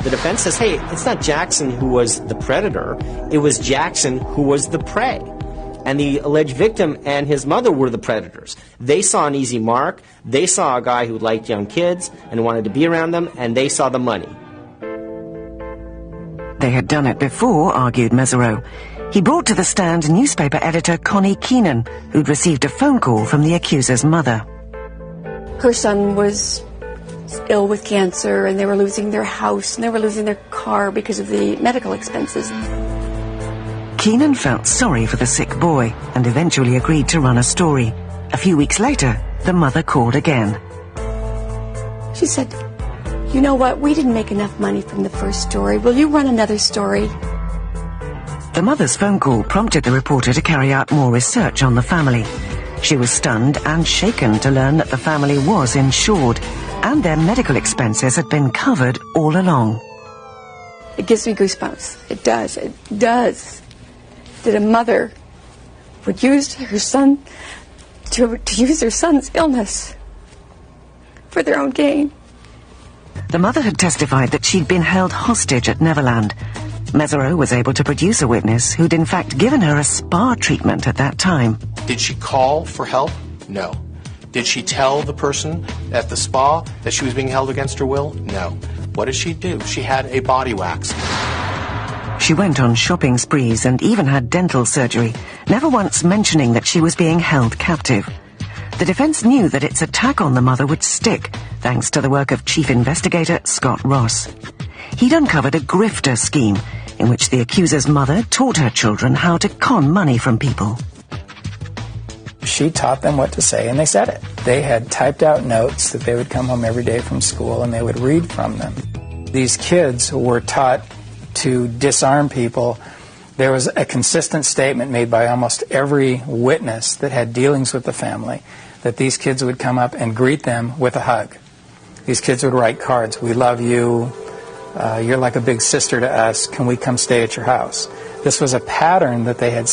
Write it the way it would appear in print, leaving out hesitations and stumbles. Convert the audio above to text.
The defense says, hey, it's not Jackson who was the predator, it was Jackson who was the prey. And the alleged victim and his mother were the predators. They saw an easy mark, they saw a guy who liked young kids and wanted to be around them, and they saw the money. They had done it before, argued Mesereau. He brought to the stand newspaper editor Connie Keenan, who'd received a phone call from the accuser's mother. Her son was ill with cancer, and they were losing their house, and they were losing their car because of the medical expenses. Keenan felt sorry for the sick boy and eventually agreed to run a story. A few weeks later, the mother called again. She said, you know what, we didn't make enough money from the first story. Will you run another story? The mother's phone call prompted the reporter to carry out more research on the family. She was stunned and shaken to learn that the family was insured and their medical expenses had been covered all along. It gives me goosebumps. It does. That a mother would use her son to use her son's illness for their own gain. The mother had testified that she'd been held hostage at Neverland. Mesereau was able to produce a witness who'd in fact given her a spa treatment at that time. Did she call for help? No. Did she tell the person at the spa that she was being held against her will? No. What did she do? She had a body wax. She went on shopping sprees and even had dental surgery, never once mentioning that she was being held captive. The defense knew that its attack on the mother would stick, thanks to the work of Chief Investigator Scott Ross. He'd uncovered a grifter scheme in which the accuser's mother taught her children how to con money from people. She taught them what to say, and they said it. They had typed out notes that they would come home every day from school, and they would read from them. These kids were taught to disarm people. There was a consistent statement made by almost every witness that had dealings with the family that these kids would come up and greet them with a hug. These kids would write cards, "We love you, you're like a big sister to us, can we come stay at your house?" This was a pattern that they had